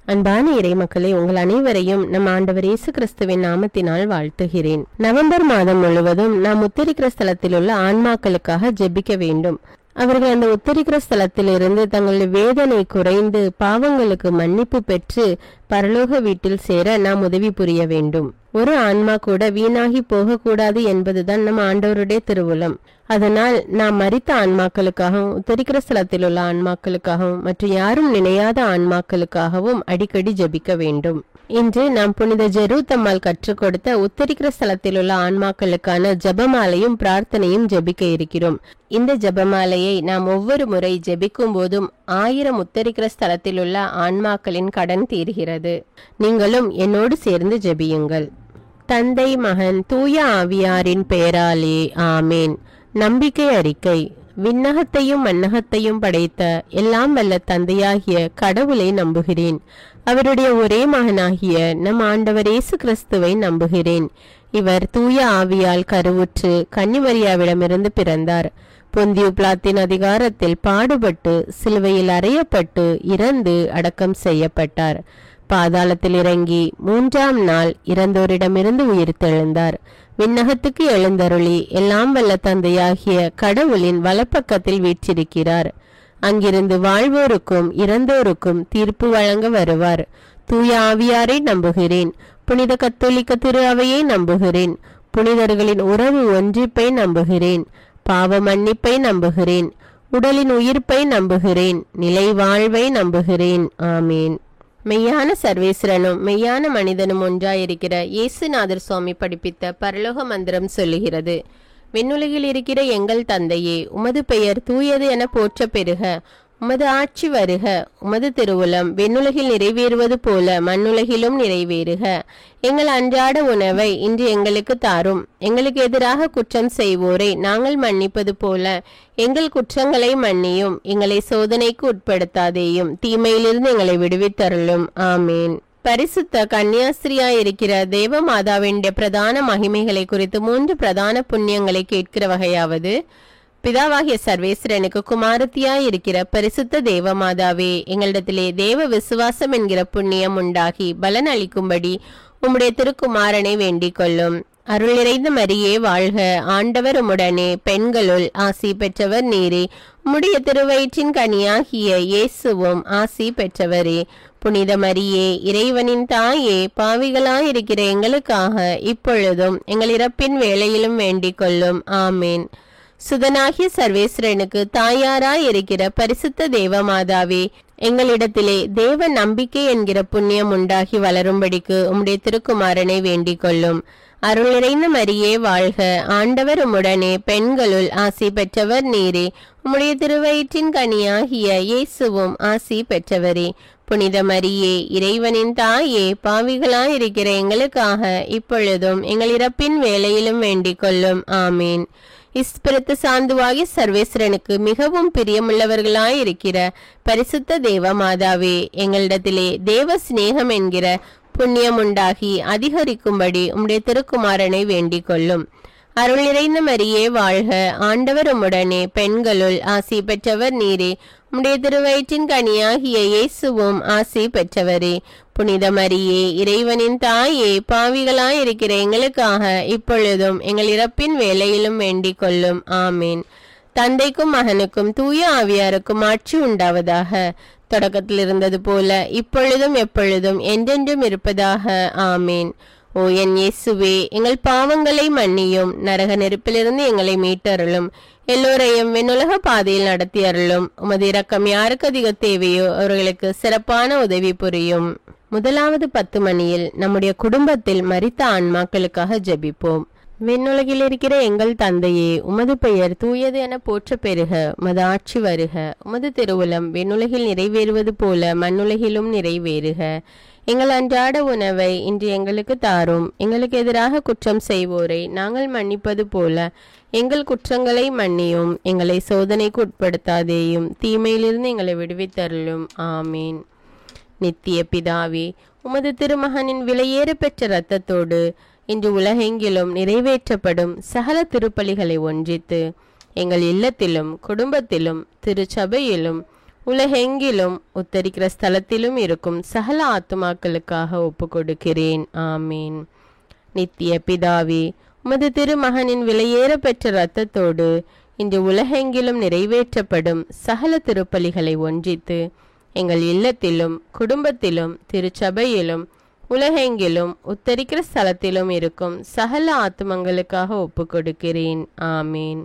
அன்பான இறை மக்களே, உங்கள் அனைவரையும் நம் ஆண்டவர் இயேசு கிறிஸ்துவின் நாமத்தினால் வாழ்த்துகிறேன். நவம்பர் மாதம் முழுவதும் நாம் உத்தரிக்கிற ஸ்தலத்தில் உள்ள ஆன்மாக்களுக்காக ஜெபிக்க வேண்டும். அவர்கள் அந்த உத்தரிக்கிற ஸ்தலத்தில் இருந்து தங்களுடைய வேதனை குறைந்து பாவங்களுக்கு மன்னிப்பு பெற்று பரலோக வீட்டில் சேர நாம் உதவி புரிய வேண்டும். ஒரு ஆன்மா கூட வீணாகி போகக்கூடாது என்பதுதான் நம் ஆண்டவருடைய திருவுளம். அதனால் நாம் மரித்த ஆன்மாக்களுக்காகவும் உத்தரிக்கிற ஸ்தலத்தில் உள்ள ஆன்மாக்களுக்காகவும் மற்றும் யாரும் நினையாத ஆன்மாக்களுக்காகவும் அடிக்கடி ஜெபிக்க வேண்டும். இன்று நாம் புனித ஜெருத்தம்மாள் கற்றுக் கொடுத்த உத்தரிக்கிற ஸ்தலத்தில் உள்ள ஆன்மாக்களுக்கான ஜெபமாலையும் பிரார்த்தனையும் ஜெபிக்க இருக்கிறோம். இந்த ஜெபமாலையை நாம் ஒவ்வொரு முறை ஜெபிக்கும் போதும் 1000 உத்தரிக்கிற ஸ்தலத்தில் உள்ள ஆன்மாக்களின் கடன் தீர்கிறது. நீங்களும் என்னோடு சேர்ந்து ஜெபியுங்கள். தந்தை, மகன், தூய ஆவியாரின் பெயராலே ஆமேன். நம்பிக்கை அறிக்கை. விண்ணகத்தையும் மண்ணகத்தையும் படைத்த எல்லாம் வல்ல தந்தையாகிய கடவுளை நம்புகிறேன். அவருடைய ஒரே மகனாகிய நம் ஆண்டவர் இயேசு கிறிஸ்துவை நம்புகிறேன். இவர் தூய ஆவியால் கருவுற்று கன்னிமரியாவிடமிருந்து பிறந்தார். பொந்தியு பிலாத்தின் அதிகாரத்தில் பாடுபட்டு சிலுவையில் அறையப்பட்டு இறந்து அடக்கம் செய்யப்பட்டார். பாதாளத்தில் இறங்கி 3ஆம் நாள் இறந்தோரிடமிருந்து உயிர்த்தெழுந்தார். விண்ணகத்துக்கு எழுந்தருளி எல்லாம் வல்ல தந்தையாகிய கடவுளின் வலப்பக்கத்தில் வீற்றிருக்கிறார். அங்கிருந்து வாழ்வோருக்கும் இறந்தோருக்கும் தீர்ப்பு வழங்க வருவார். தூய ஆவியாரை நம்புகிறேன். புனித கத்தோலிக்க திரு அவையை நம்புகிறேன். புனிதர்களின் உறவு ஒன்றிப்பை நம்புகிறேன். பாவ மன்னிப்பை நம்புகிறேன். உடலின் உயிர்ப்பை நம்புகிறேன். நிலை வாழ்வை நம்புகிறேன். ஆமீன். மெய்யான சர்வேஸ்வரனும் மெய்யான மனிதனும் ஒன்றாயிருக்கிற இயேசுநாதர் சுவாமி படிப்பித்த பரலோக மந்திரம் சொல்லுகிறது: விண்ணுலகில் இருக்கிற எங்கள் தந்தையே, உமது பெயர் தூயது என போற்ற பெறுக. உமது ஆட்சி வருக. உமது திருவுளம் விண்ணுலகில் நிறைவேறுவது போல மண்ணுலகிலும் நிறைவேறுக. எங்கள் அன்றாட உணவை இன்று எங்களுக்கு தாரும். எங்களுக்கு எதிராக குற்றம் செய்வோரை நாங்கள் மன்னிப்பது போல எங்கள் குற்றங்களை மன்னியும். எங்களை சோதனைக்கு உட்படுத்தாதேயும், தீமையிலிருந்து எங்களை விடுவித்தருளும். ஆமீன். பரிசுத்த கன்னியாஸ்திரியாயிருக்கிற தேவ மாதாவின் பிரதான மகிமைகளை குறித்து 3 பிரதான புண்ணியங்களை கேட்கிற வகையாவது: பிதாவாகிய சர்வேஸ்வரனுக்கு குமாரத்தியாயிருக்கிற பரிசுத்த தேவமாதாவே, எங்களிடத்திலே தேவ விசுவாசம் என்கிற புண்ணியம் உண்டாகி பலன் அளிக்கும்படி உம்முடைய திருக்குமாரனை வேண்டிக் கொள்ளும். அருள் நிறைந்த மரியே வாழ்க. ஆண்டவர் உம்முடனே, பெண்களுள் ஆசி பெற்றவர் நீரே. உம்முடைய திருவயிற்றின் கனியாகிய இயேசுவும் ஆசி பெற்றவரே. புனித மரியே, இறைவனின் தாயே, பாவிகளாயிருக்கிற எங்களுக்காக இப்பொழுதும் எங்கள் இறப்பின் வேளையிலும் வேண்டிக் கொள்ளும். ஆமீன். சுதனாகிய சர்வேஸ்வரனுக்கு தாயாராய் இருக்கிற பரிசுத்த தேவமாதாவே, எங்களிடத்திலே தேவ நம்பிக்கை என்கிற புண்ணியம் உண்டாகி வளரும்படிக்கு உம்முடைய திருக்குமாரனை வேண்டிக் கொள்ளும். அருள் நிறைந்த மரியே வாழ்க. ஆண்டவர் உம்முடனே, பெண்களுள் ஆசி பெற்றவர் நீரே. உம்முடைய திருவயிற்றின் கனியாகிய இயேசுவும் ஆசி பெற்றவரே. புனித மரியே, இறைவனின் தாயே, பாவிகளாயிருக்கிற எங்களுக்காக இப்பொழுதும் எங்கள் இறப்பின் வேளையிலும் வேண்டிக் கொள்ளும். ஆமீன். இஸ்பிரித்து சாந்துவாகி சர்வேஸ்வரனுக்கு மிகவும் பிரியமுள்ளவர்களாயிருக்கிற பரிசுத்த தேவமாதாவே, எங்களிடத்திலே தேவ சிநேகம் என்கிற புண்ணியம் உண்டாகி அதிகரிக்கும்படி உம்முடைய திருக்குமாரனை வேண்டிக் கொள்ளும். அருள் நிறைந்த மரியே வாழ்க. ஆண்டவர் உம்முடனே, பெண்களுள் ஆசி பெற்றவர் நீரே. உம்முடைய திருவயிற்றின் கனியாகிய இயேசுவும் ஆசி பெற்றவரே. புனித மரியே, இறைவனின் தாயே, பாவிகளாயிருக்கிற எங்களுக்காக இப்பொழுதும் எங்கள் இறப்பின் வேளையிலும் வேண்டிக் கொள்ளும். ஆமீன். தந்தைக்கும் மகனுக்கும் தூய ஆவியாருக்கும் ஆட்சி உண்டாவதாக. தொடக்கத்தில் இருந்தது போல இப்பொழுதும் எப்பொழுதும் என்றென்றும் இருப்பதாக. ஆமீன். ஓ என் இயேசுவே, எங்கள் பாவங்களை மன்னியும். நரக நெருப்பிலிருந்து எங்களை மீட்டருளும். எல்லோரையும் விண்ணுலக பாதையில் நடத்தி அருளும். உமது இரக்கம் யாருக்கு அதிக தேவையோ அவர்களுக்கு சிறப்பான உதவி புரியும். முதலாவது 10 மணியில் நம்முடைய குடும்பத்தில் மரித்த ஆன்மாக்களுக்காக ஜெபிப்போம். விண்ணுலகில் இருக்கிற எங்கள் தந்தையே, உமது பெயர் தூயது என போற்ற பெறுக. உமது ஆட்சி வருக. உமது திருவுளம் விண்ணுலகில் நிறைவேறுவது போல மண்ணுலகிலும் நிறைவேறுக. எங்கள் அன்றாட உணவை இன்று எங்களுக்கு தாரும். எங்களுக்கு எதிராக குற்றம் செய்வோரை நாங்கள் மன்னிப்பது போல எங்கள் குற்றங்களை மன்னியும். எங்களை சோதனைக்கு உட்படுத்தாதேயும், தீமையிலிருந்து எங்களை விடுவித்தருளும். ஆமீன். நித்திய பிதாவே, உமது திருமகனின் விலையேற பெற்ற இரத்தத்தோடு இன்று உலகெங்கிலும் நிறைவேற்றப்படும் சகல திருப்பலிகளை ஒன்றித்து எங்கள் இல்லத்திலும் குடும்பத்திலும் திருச்சபையிலும் உலகெங்கிலும் உத்தரிக்கிற ஸ்தலத்திலும் இருக்கும் சகல ஆத்துமாக்களுக்காக ஒப்பு கொடுக்கிறேன். ஆமீன். நித்திய பிதாவே, உமது திருமகனின் விலையேற பெற்ற இரத்தத்தோடு இன்று உலகெங்கிலும் நிறைவேற்றப்படும் சகல திருப்பலிகளை ஒன்றித்து எங்கள் இல்லத்திலும் குடும்பத்திலும் திருச்சபையிலும் உலகெங்கிலும் உத்தரிக்கிற ஸ்தலத்திலும் இருக்கும் சகல ஆத்துமங்களுக்காக ஒப்பு கொடுக்கிறேன். ஆமீன்.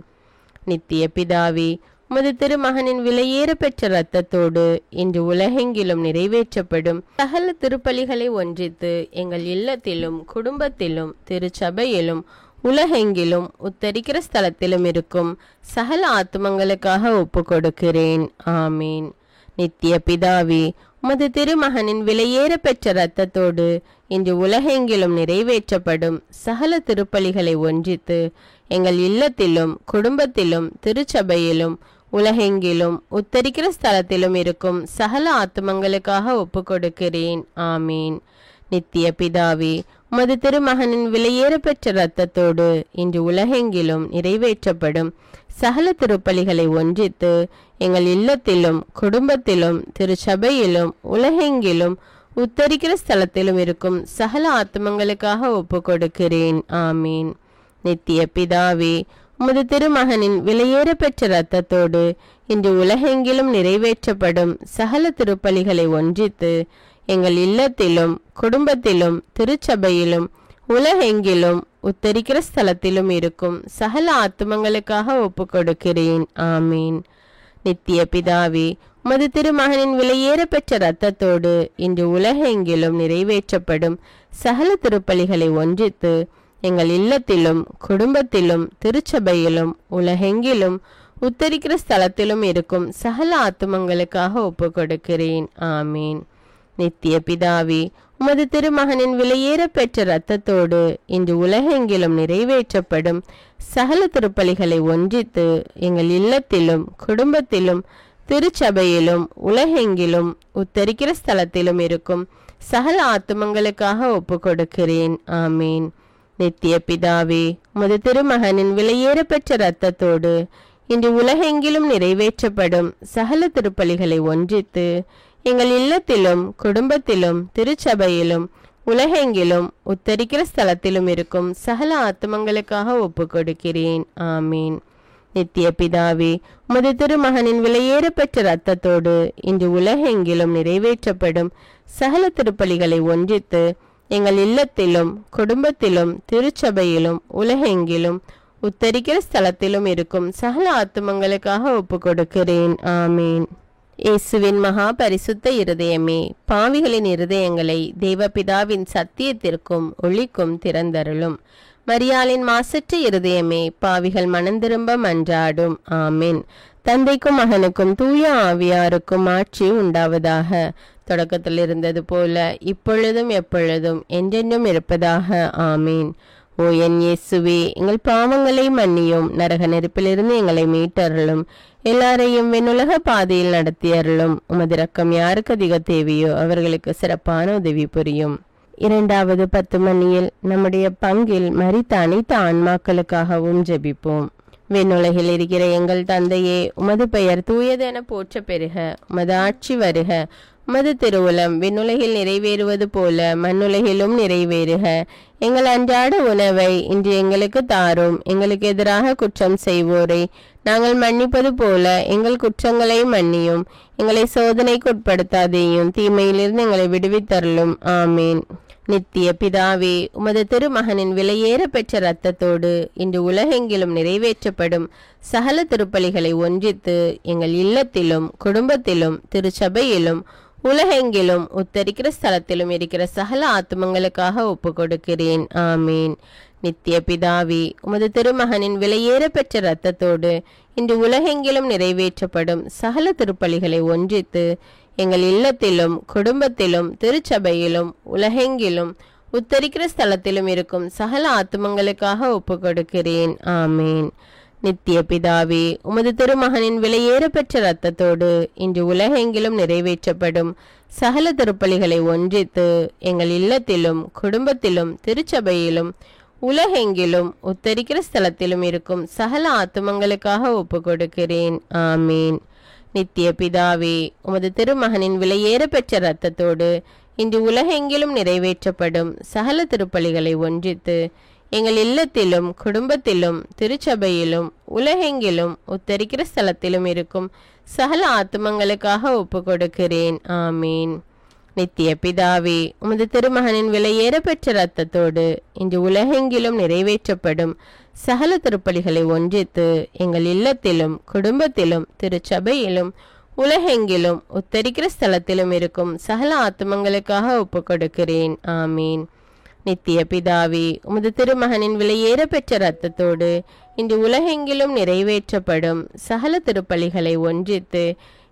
நித்திய பிதாவே, உமது திருமகனின் விலையேற பெற்ற இரத்தத்தோடு இன்று உலகெங்கிலும் நிறைவேற்றப்படும் சகல திருப்பலிகளை ஒன்றித்து எங்கள் இல்லத்திலும் குடும்பத்திலும் திருச்சபையிலும் உலகெங்கிலும் உத்தரிக்கிற ஸ்தலத்திலும் இருக்கும் சகல ஆத்துமங்களுக்காக ஒப்பு கொடுக்கிறேன். ஆமீன். நித்திய பிதாவே, உமது திருமகனின் விலையேற பெற்ற இரத்தத்தோடு இன்று உலகெங்கிலும் நிறைவேற்றப்படும் சகல திருப்பலிகளை ஒன்றித்து எங்கள் இல்லத்திலும் குடும்பத்திலும் திருச்சபையிலும் உலகெங்கிலும் உத்தரிக்கிற ஸ்தலத்திலும் இருக்கும் சகல ஆத்துமங்களுக்காக ஒப்பு கொடுக்கிறேன். ஆமீன். நித்திய பிதாவே, உமது திருமகனின் விலையேற பெற்ற இரத்தத்தோடு இன்று உலகெங்கிலும் நிறைவேற்றப்படும் சகல திருப்பலிகளை ஒன்றித்து எங்கள் இல்லத்திலும் குடும்பத்திலும் திருச்சபையிலும் உலகெங்கிலும் உத்தரிக்கிற ஸ்தலத்திலும் இருக்கும் சகல ஆத்துமங்களுக்காக ஒப்பு கொடுக்கிறேன். ஆமீன். நித்திய பிதாவே, உமது திருமகனின் விலையேற பெற்ற இரத்தத்தோடு இன்று உலகெங்கிலும் நிறைவேற்றப்படும் சகல திருப்பலிகளை ஒன்றித்து எங்கள் இல்லத்திலும் குடும்பத்திலும் திருச்சபையிலும் உலகெங்கிலும் உத்தரிக்கிற ஸ்தலத்திலும் இருக்கும் சகல ஆத்துமங்களுக்காக ஒப்பு கொடுக்கிறேன். ஆமீன். நித்திய பிதாவே, உமது திருமகனின் விலையேற பெற்ற இரத்தத்தோடு இன்று உலகெங்கிலும் நிறைவேற்றப்படும் சகல திருப்பலிகளை ஒன்றித்து எங்கள் இல்லத்திலும் குடும்பத்திலும் திருச்சபையிலும் உலகெங்கிலும் உத்தரிக்கிற ஸ்தலத்திலும் இருக்கும் சகல ஆத்துமங்களுக்காக ஒப்பு கொடுக்கிறேன். ஆமீன். நித்திய பிதாவே, உமது திருமகனின் விலையேற பெற்ற இரத்தத்தோடு இன்று உலகெங்கிலும் நிறைவேற்றப்படும் சகல திருப்பலிகளை ஒன்றித்து எங்கள் இல்லத்திலும் குடும்பத்திலும் திருச்சபையிலும் உலகெங்கிலும் உத்தரிக்கிற ஸ்தலத்திலும் இருக்கும் சகல ஆத்துமங்களுக்காக ஒப்பு கொடுக்கிறேன். ஆமீன். நித்திய பிதாவே, உமது திருமகனின் விலையேற பெற்ற இரத்தத்தோடு இன்று உலகெங்கிலும் நிறைவேற்றப்படும் சகல திருப்பலிகளை ஒன்றித்து எங்கள் இல்லத்திலும் குடும்பத்திலும் திருச்சபையிலும் உலகெங்கிலும் உத்தரிக்கிற ஸ்தலத்திலும் இருக்கும் சகல ஆத்துமங்களுக்காக ஒப்பு கொடுக்கிறேன். ஆமீன். நித்திய பிதாவே, உமது திருமகனின் விலையேற பெற்ற இரத்தத்தோடு இன்று உலகெங்கிலும் நிறைவேற்றப்படும் சகல திருப்பலிகளை ஒன்றித்து எங்கள் இல்லத்திலும் குடும்பத்திலும் திருச்சபையிலும் உலகெங்கிலும் உத்தரிக்கிற ஸ்தலத்திலும் இருக்கும் சகல ஆத்துமங்களுக்காக ஒப்பு கொடுக்கிறேன். ஆமீன். இயேசுவின் மகா பரிசுத்த இருதயமே, பாவிகளின் இருதயங்களை தேவபிதாவின் சத்தியத்திற்கும் ஒளிக்கும் திறந்தருளும். மரியாளின் மாசற்ற இருதயமே, பாவிகள் மனந்திரும்ப மன்றாடும். ஆமீன். தந்தைக்கும் மகனுக்கும் தூய ஆவியாருக்கும் ஆட்சி உண்டாவதாக. தொடக்கத்தில் இருந்தது போல இப்பொழுதும் எப்பொழுதும் என்றென்றும் இருப்பதாக. ஆமீன். ஓ என் இயேசுவே, எங்கள் பாவங்களை மன்னியும், நரக நெருப்பிலிருந்து எங்களை மீட்டருளும், எல்லாரையும் விண்ணுலக பாதையில் நடத்தியருளும். உமது இரக்கம் யாருக்கு அதிக தேவையோ அவர்களுக்கு சிறப்பான உதவி புரியும். இரண்டாவது 10 மணியில் நம்முடைய பங்கில் மரித்த அனைத்து ஆன்மாக்களுக்காகவும் ஜெபிப்போம். விண்ணுலகில் இருக்கிற எங்கள் தந்தையே, உமது பெயர் தூயதென போற்ற பெறுக, உமது ஆட்சி வருக, உமது திருவுளம் விண்ணுலகில் நிறைவேறுவது போல மண்ணுலகிலும் நிறைவேறுக. எங்கள் அன்றாட உணவை இன்று எங்களுக்கு தாரும். எங்களுக்கு எதிராக குற்றம் செய்வோரை நாங்கள் மன்னிப்பது போல எங்கள் குற்றங்களை மன்னியும். எங்களை சோதனைக்கு உட்படுத்தாதேயும், தீமையிலிருந்து எங்களை விடுவித்தருளும். ஆமீன். நித்திய பிதாவே, உமது திருமகனின் விலையேற பெற்ற இரத்தத்தோடு இன்று உலகெங்கிலும் நிறைவேற்றப்படும் சகல திருப்பலிகளை ஒன்றித்து எங்கள் இல்லத்திலும் குடும்பத்திலும் திருச்சபையிலும் உலகெங்கிலும் உத்தரிக்கிற ஸ்தலத்திலும் இருக்கிற சகல ஆத்துமங்களுக்காக ஒப்பு கொடுக்கிறேன். ஆமீன். நித்திய பிதாவே, உமது திருமகனின் விலையேற பெற்ற இரத்தத்தோடு இன்று உலகெங்கிலும் நிறைவேற்றப்படும் சகல திருப்பலிகளை ஒன்றித்து எங்கள் இல்லத்திலும் குடும்பத்திலும் திருச்சபையிலும் உலகெங்கிலும் உத்தரிக்கிற ஸ்தலத்திலும் இருக்கும் சகல ஆத்துமங்களுக்காக ஒப்பு கொடுக்கிறேன். ஆமீன். நித்திய பிதாவே, உமது திருமகனின் விலையேற பெற்ற இரத்தத்தோடு இன்று உலகெங்கிலும் நிறைவேற்றப்படும் சகல திருப்பலிகளை ஒன்றித்து எங்கள் இல்லத்திலும் குடும்பத்திலும் திருச்சபையிலும் உலகெங்கிலும் உத்தரிக்கிற ஸ்தலத்திலும் இருக்கும் சகல ஆத்துமங்களுக்காக ஒப்பு கொடுக்கிறேன். ஆமீன். நித்திய பிதாவே, உமது திருமகனின் விலையேற பெற்ற இரத்தத்தோடு இன்று உலகெங்கிலும் நிறைவேற்றப்படும் சகல திருப்பலிகளை ஒன்றித்து எங்கள் இல்லத்திலும் குடும்பத்திலும் திருச்சபையிலும் உலகெங்கிலும் உத்தரிக்கிற ஸ்தலத்திலும் இருக்கும் சகல ஆத்துமங்களுக்காக ஒப்பு கொடுக்கிறேன். ஆமீன். நித்திய பிதாவே, உமது திருமகனின் விலையேற பெற்ற இரத்தத்தோடு இன்று உலகெங்கிலும் நிறைவேற்றப்படும் சகல திருப்பலிகளை ஒன்றித்து எங்கள் இல்லத்திலும் குடும்பத்திலும் திருச்சபையிலும் உலகெங்கிலும் உத்தரிக்கிற ஸ்தலத்திலும் இருக்கும் சகல ஆத்துமங்களுக்காக ஒப்பு கொடுக்கிறேன். ஆமீன். நித்திய பிதாவே, உமது திருமகனின் விலையேற பெற்ற இரத்தத்தோடு இன்று உலகெங்கிலும் நிறைவேற்றப்படும் சகல திருப்பலிகளை ஒன்றித்து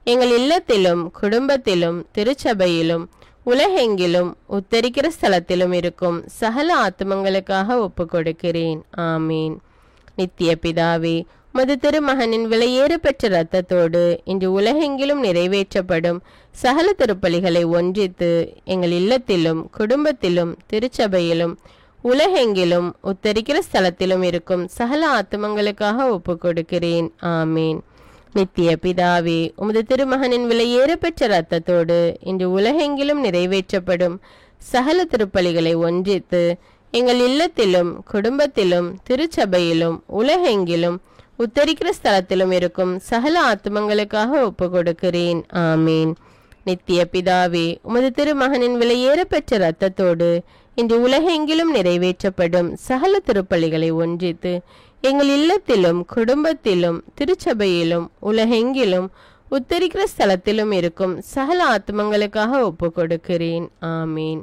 எங்கள் இல்லத்திலும் குடும்பத்திலும் திருச்சபையிலும் உலகெங்கிலும் உத்தரிக்கிற ஸ்தலத்திலும் இருக்கும் சகல ஆத்துமங்களுக்காக ஒப்பு கொடுக்கிறேன். ஆமீன். நித்திய பிதாவே, உமது திருமகனின் விலையேற பெற்ற இரத்தத்தோடு இன்று உலகெங்கிலும் நிறைவேற்றப்படும் சகல திருப்பலிகளை ஒன்றித்து எங்கள் இல்லத்திலும் குடும்பத்திலும் திருச்சபையிலும் உலகெங்கிலும் உத்தரிக்கிற ஸ்தலத்திலும் இருக்கும் சகல ஆத்துமங்களுக்காக ஒப்பு கொடுக்கிறேன். ஆமீன். நித்திய பிதாவே, உமது திருமகனின் விலையேற பெற்ற இரத்தத்தோடு இன்று உலகெங்கிலும் நிறைவேற்றப்படும் சகல திருப்பலிகளை ஒன்றித்து எங்கள் இல்லத்திலும் குடும்பத்திலும் திருச்சபையிலும் உலகெங்கிலும் உத்தரிக்கிற ஸ்தலத்திலும் இருக்கும் சகல ஆத்துமங்களுக்காக ஒப்பு கொடுக்கிறேன். ஆமீன். நித்திய பிதாவே, உமது திருமகனின் விலையேற பெற்ற இரத்தத்தோடு இன்று உலகெங்கிலும் நிறைவேற்றப்படும் சகல திருப்பலிகளை ஒன்றித்து எங்கள் இல்லத்திலும் குடும்பத்திலும் திருச்சபையிலும் உலகெங்கிலும் உத்தரிக்கிற ஸ்தலத்திலும் இருக்கும் சகல ஆத்துமங்களுக்காக ஒப்பு கொடுக்கிறேன். ஆமீன்.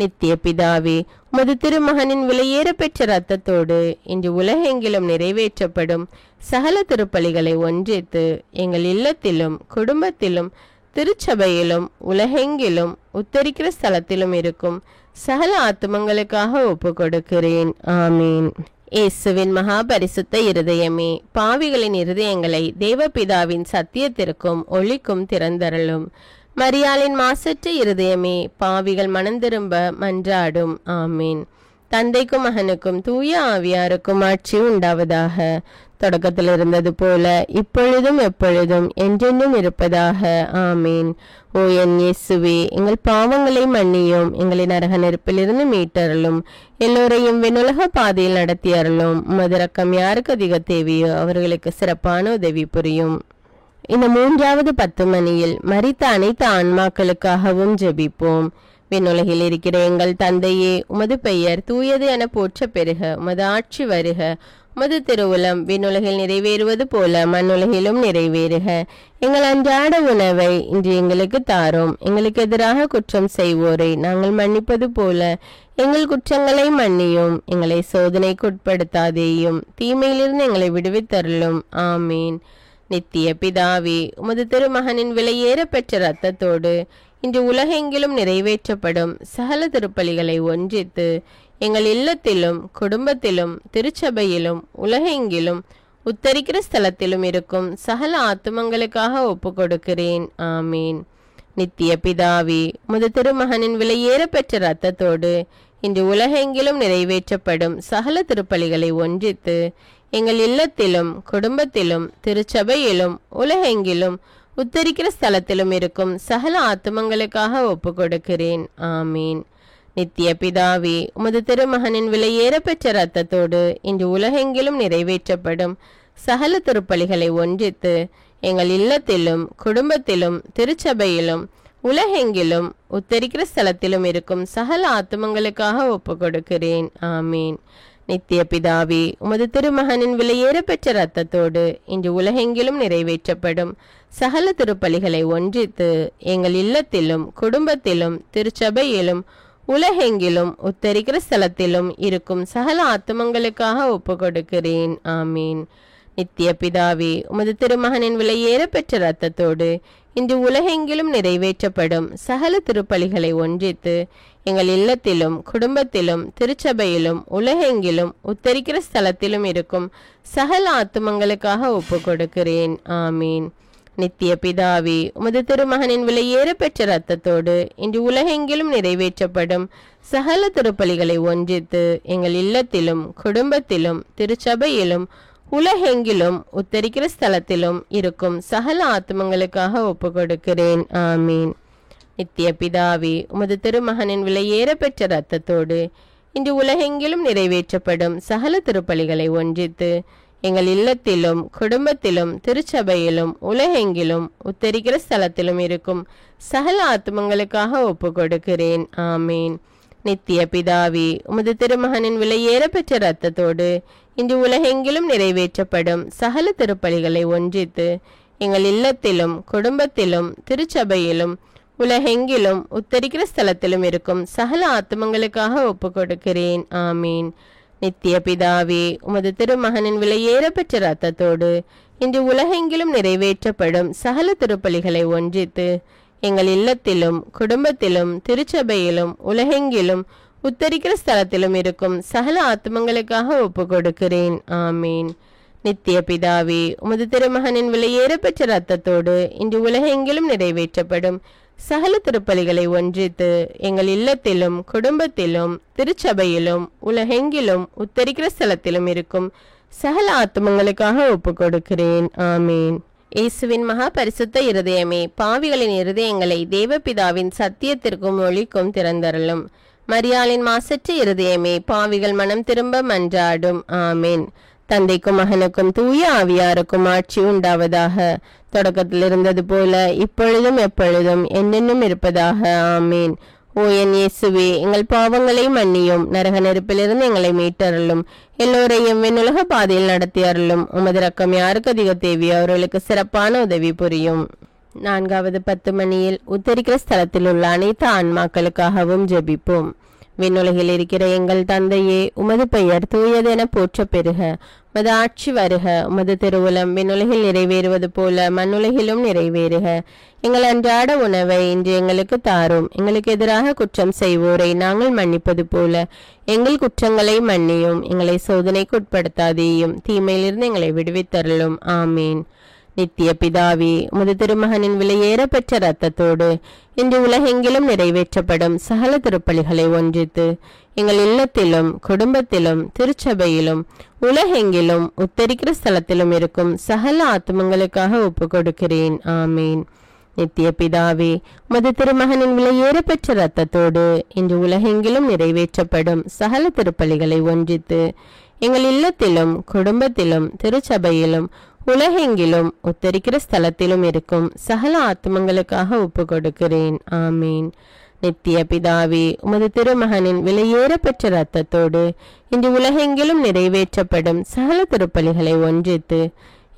நித்திய பிதாவே, உமது திருமகனின் விலையேற பெற்ற இரத்தத்தோடு இன்று உலகெங்கிலும் நிறைவேற்றப்படும் சகல திருப்பலிகளை ஒன்றித்து எங்கள் இல்லத்திலும் குடும்பத்திலும் திருச்சபையிலும் உலகெங்கிலும் உத்தரிக்கிற ஸ்தலத்திலும் இருக்கும் சகல ஆத்துமங்களுக்காக ஒப்பு கொடுக்கிறேன். ஆமீன். இயேசுவின் மகா பரிசுத்த இருதயமே, பாவிகளின் இருதயங்களை தேவபிதாவின் சத்தியத்திற்கும் ஒளிக்கும் திறந்தருளும். மரியாளின் மாசற்ற இருதயமே, பாவிகள் மனந்திரும்ப மன்றாடும். ஆமீன். தந்தைக்கும் மகனுக்கும் தூய ஆவியாருக்கும் ஆட்சி உண்டாவதாக. தொடக்கத்தில் இருந்தது போல இப்பொழுதும் எப்பொழுதும் என்றென்றும் இருப்பதாக. ஆமீன். ஓ என் இயேசுவே, எங்கள் பாவங்களை மன்னியும், எங்களை நரக நெருப்பிலிருந்து மீட்டருளும், எல்லோரையும் விண்ணுலக பாதையில் நடத்தி அருளும். உமது இரக்கம் யாருக்கு அதிக தேவையோ அவர்களுக்கு சிறப்பான உதவி புரியும். இந்த 3வது 10 மணியில் மரித்த அனைத்து ஆன்மாக்களுக்காகவும் ஜெபிப்போம். விண்ணுலகில் இருக்கிற எங்கள் தந்தையே, உமது பெயர் தூயது என போற்ற பெருக. உமது ஆட்சி வருக. உமது திருவுளம் விண்ணுலகில் நிறைவேறுவது போல மண்ணுலகிலும் நிறைவேறுக. எங்கள் அன்றாட உணவை இன்று எங்களுக்கு தாரும். எங்களுக்கு எதிராக குற்றம் செய்வோரை நாங்கள் மன்னிப்பது போல எங்கள் குற்றங்களை மன்னியும். எங்களை சோதனைக்கு உட்படுத்தாதேயும், தீமையிலிருந்து எங்களை விடுவித்தருளும். ஆமீன். நித்திய பிதாவே, உமது திருமகனின் விலையேற பெற்ற இரத்தத்தோடு இன்று உலகெங்கிலும் நிறைவேற்றப்படும் சகல திருப்பலிகளை ஒன்றித்து எங்கள் இல்லத்திலும் குடும்பத்திலும் திருச்சபையிலும் உலகெங்கிலும் உத்தரிக்கிற ஸ்தலத்திலும் இருக்கும் சகல ஆத்துமங்களுக்காக ஒப்பு கொடுக்கிறேன். ஆமீன். நித்திய பிதாவே, உமது திருமகனின் விலையேற பெற்ற இரத்தத்தோடு இன்று உலகெங்கிலும் நிறைவேற்றப்படும் சகல திருப்பலிகளை ஒன்றித்து எங்கள் இல்லத்திலும் குடும்பத்திலும் திருச்சபையிலும் உலகெங்கிலும் உத்தரிக்கிற ஸ்தலத்திலும் இருக்கும் சகல ஆத்துமங்களுக்காக ஒப்பு கொடுக்கிறேன். ஆமீன். நித்திய பிதாவே, உமது திருமகனின் விலையேற பெற்ற இரத்தத்தோடு இன்று உலகெங்கிலும் நிறைவேற்றப்படும் சகல திருப்பலிகளை ஒன்றித்து எங்கள் இல்லத்திலும் குடும்பத்திலும் திருச்சபையிலும் உலகெங்கிலும் உத்தரிக்கிற ஸ்தலத்திலும் இருக்கும் சகல ஆத்துமங்களுக்காக ஒப்பு கொடுக்கிறேன். ஆமீன். நித்திய பிதாவே, உமது திருமகனின் விலையேற பெற்ற இரத்தத்தோடு இன்று உலகெங்கிலும் நிறைவேற்றப்படும் சகல திருப்பலிகளை ஒன்றித்து எங்கள் இல்லத்திலும் குடும்பத்திலும் திருச்சபையிலும் உலகெங்கிலும் உத்தரிக்கிற ஸ்தலத்திலும் இருக்கும் சகல ஆத்துமங்களுக்காக ஒப்பு கொடுக்கிறேன். ஆமீன். நித்திய பிதாவே, உமது திருமகனின் விலையேற பெற்ற இரத்தத்தோடு இன்று உலகெங்கிலும் நிறைவேற்றப்படும் சகல திருப்பலிகளை ஒன்றித்து எங்கள் இல்லத்திலும் குடும்பத்திலும் திருச்சபையிலும் உலகெங்கிலும் உத்தரிக்கிற ஸ்தலத்திலும் இருக்கும் சகல ஆத்துமங்களுக்காக ஒப்பு கொடுக்கிறேன். ஆமீன். நித்திய பிதாவே, உமது திருமகனின் விலையேற பெற்ற இரத்தத்தோடு இன்று உலகெங்கிலும் நிறைவேற்றப்படும் சகல திருப்பலிகளை ஒன்றித்து எங்கள் இல்லத்திலும் குடும்பத்திலும் திருச்சபையிலும் உலகெங்கிலும் உத்தரிக்கிற ஸ்தலத்திலும் இருக்கும் சகல ஆத்மங்களுக்காக ஒப்பு கொடுக்கிறேன். ஆமீன். நித்திய பிதாவே, உமது திருமகனின் விலையேற பெற்ற இரத்தத்தோடு இன்று உலகெங்கிலும் நிறைவேற்றப்படும் சகல திருப்பலிகளை ஒன்றித்து எங்கள் இல்லத்திலும் குடும்பத்திலும் திருச்சபையிலும் உலகெங்கிலும் உத்தரிக்கிற ஸ்தலத்திலும் இருக்கும் சகல ஆத்மங்களுக்காக ஒப்பு கொடுக்கிறேன். ஆமீன். நித்திய பிதாவே, உமது திருமகனின் விலையேற பெற்ற இரத்தத்தோடு இன்று உலகெங்கிலும் நிறைவேற்றப்படும் சகல திருப்பலிகளை ஒன்றித்து எங்கள் இல்லத்திலும் குடும்பத்திலும் திருச்சபையிலும் உலகெங்கிலும் உத்தரிக்கிற ஸ்தலத்திலும் இருக்கும் சகல ஆத்மங்களுக்காக ஒப்பு கொடுக்கிறேன். ஆமீன். நித்திய பிதாவே, உமது திருமகனின் விலையேற பெற்ற இரத்தத்தோடு இன்று உலகெங்கிலும் நிறைவேற்றப்படும் சகல திருப்பலிகளை ஒன்றித்து எங்கள் இல்லத்திலும் குடும்பத்திலும் திருச்சபையிலும் உலகெங்கிலும் உத்தரிக்கிற ஸ்தலத்திலும் இருக்கும் சகல ஆத்மங்களுக்காக ஒப்பு கொடுக்கிறேன். ஆமீன். நித்திய பிதாவே, உமது திருமகனின் விலையேற பெற்ற இரத்தத்தோடு இன்று உலகெங்கிலும் நிறைவேற்றப்படும் சகல திருப்பலிகளை ஒன்றித்து எங்கள் இல்லத்திலும் குடும்பத்திலும் திருச்சபையிலும் உலகெங்கிலும் உத்தரிக்கிற ஸ்தலத்திலும் இருக்கும் சகல ஆத்மங்களுக்காக ஒப்பு கொடுக்கிறேன். ஆமீன். இயேசுவின் மகா பரிசுத்த இருதயமே, பாவிகளின் இருதயங்களை தேவபிதாவின் சத்தியத்திற்கும் ஒளிக்கும் திறந்தருளும். மரியாளின் மாசற்ற இருதயமே, பாவிகள் மனம் திரும்ப மன்றாடும். ஆமீன். தந்தைக்கும் மகனுக்கும் தூய ஆவியாருக்கும் ஆட்சி உண்டாவதாக. தொடக்கத்தில் இருந்தது போல இப்பொழுதும் எப்பொழுதும் என்னென்னும் இருப்பதாக. ஆமீன். ஓ என் இயேசுவே, எங்கள் பாவங்களை மன்னியும், நரக நெருப்பிலிருந்து எங்களை மீட்டருளும், எல்லோரையும் விண்ணுலக பாதையில் நடத்தி அருளும். உமது இரக்கம் யாருக்கு அதிக தேவையோ அவர்களுக்கு சிறப்பான உதவி புரியும். 4வது 10 மணியில் உத்தரிக்கிற ஸ்தலத்தில் உள்ள அனைத்து ஆன்மாக்களுக்காகவும் ஜெபிப்போம். விண்ணுலகில் இருக்கிற எங்கள் தந்தையே, உமது பெயர் தூயதென போற்ற பெறுக. உமது ஆட்சி வருக. உமது திருவுளம் விண்ணுலகில் நிறைவேறுவது போல மண்ணுலகிலும் நிறைவேறுக. எங்கள் அன்றாட உணவை இன்று எங்களுக்கு தாரும். எங்களுக்கு எதிராக குற்றம் செய்வோரை நாங்கள் மன்னிப்பது போல எங்கள் குற்றங்களை மன்னியும். எங்களை சோதனைக்கு உட்படுத்தாதேயும், தீமையிலிருந்து எங்களை விடுவித்தருளும். ஆமீன். நித்திய பிதாவே, உமது திருமகனின் விலையேற பெற்ற இரத்தத்தோடு இன்று உலகெங்கிலும் நிறைவேற்றப்படும் சகல திருப்பலிகளை ஒன்றித்து எங்கள் இல்லத்திலும் குடும்பத்திலும் திருச்சபையிலும் உலகெங்கிலும் உத்தரிக்கிற ஸ்தலத்திலும் இருக்கும் சகல ஆத்மங்களுக்காக ஒப்பு கொடுக்கிறேன். ஆமீன். நித்திய பிதாவே, உமது திருமகனின் விலையேற பெற்ற இரத்தத்தோடு இன்று உலகெங்கிலும் நிறைவேற்றப்படும் சகல திருப்பலிகளை ஒன்றித்து எங்கள் இல்லத்திலும் குடும்பத்திலும் திருச்சபையிலும் உலகெங்கிலும் உத்தரிக்கிற ஸ்தலத்திலும் இருக்கும் சகல ஆத்மங்களுக்காக ஒப்பு கொடுக்கிறேன். ஆமீன். நித்திய பிதாவே, உமது திருமகனின் விலையேற பெற்ற இரத்தத்தோடு இன்று உலகெங்கிலும் நிறைவேற்றப்படும் சகல திருப்பலிகளை ஒன்றித்து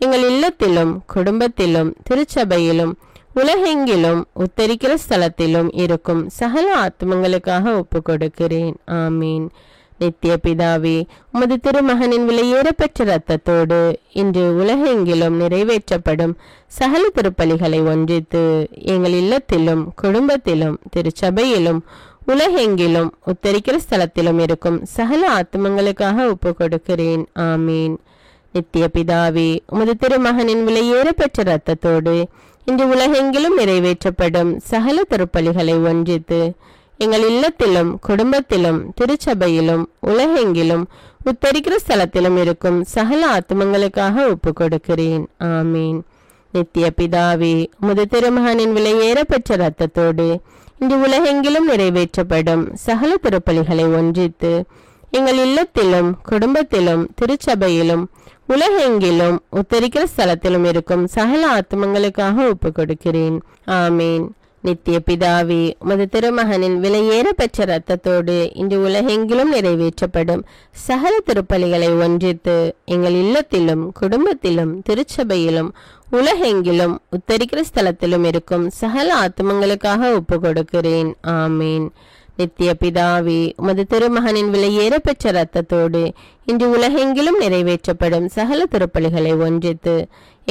எங்கள் இல்லத்திலும் குடும்பத்திலும் திருச்சபையிலும் உலகெங்கிலும் உத்தரிக்கிற ஸ்தலத்திலும் இருக்கும் சகல ஆத்மங்களுக்காக ஒப்பு கொடுக்கிறேன். ஆமீன். நித்திய பிதாவே, உமது திருமகனின் விலையேற பெற்ற இரத்தத்தோடு இன்று உலகெங்கிலும் நிறைவேற்றப்படும் சகல திருப்பலிகளை ஒன்றித்து எங்கள் இல்லத்திலும் குடும்பத்திலும் திருச்சபையிலும் உலகெங்கிலும் உத்தரிக்கிற ஸ்தலத்திலும் இருக்கும் சகல ஆத்மங்களுக்காக ஒப்பு கொடுக்கிறேன். ஆமீன். நித்திய பிதாவே, உமது திருமகனின் விலையேற பெற்ற இரத்தத்தோடு இன்று உலகெங்கிலும் நிறைவேற்றப்படும் சகல திருப்பலிகளை ஒன்றித்து எங்கள் இல்லத்திலும் குடும்பத்திலும் திருச்சபையிலும் உலகெங்கிலும் உத்தரிக்கிற ஸ்தலத்திலும் இருக்கும் சகல ஆத்மங்களுக்காக ஒப்பு கொடுக்கிறேன். ஆமீன். நித்திய பிதாவே, உமது திருமகனின் விலையேற பெற்ற இரத்தத்தோடு இன்று உலகெங்கிலும் நிறைவேற்றப்படும் சகல திருப்பலிகளை ஒன்றித்து எங்கள் இல்லத்திலும் குடும்பத்திலும் திருச்சபையிலும் உலகெங்கிலும் உத்தரிக்கிற ஸ்தலத்திலும் இருக்கும் சகல ஆத்மங்களுக்காக ஒப்பு கொடுக்கிறேன். ஆமீன். நித்திய பிதாவே, உமது திருமகனின் விலையேற பெற்ற இரத்தத்தோடு இன்று உலகெங்கிலும் நிறைவேற்றப்படும் சகல திருப்பலிகளை ஒன்றித்து எங்கள் இல்லத்திலும் குடும்பத்திலும் திருச்சபையிலும் உலகெங்கிலும் உத்தரிக்கிற ஸ்தலத்திலும் இருக்கும் சகல ஆத்மங்களுக்காக ஒப்பு கொடுக்கிறேன். ஆமீன். நித்திய பிதாவே, உமது திருமகனின் விலையேற பெற்ற இரத்தத்தோடு இன்று உலகெங்கிலும் நிறைவேற்றப்படும் சகல திருப்பலிகளை ஒன்றித்து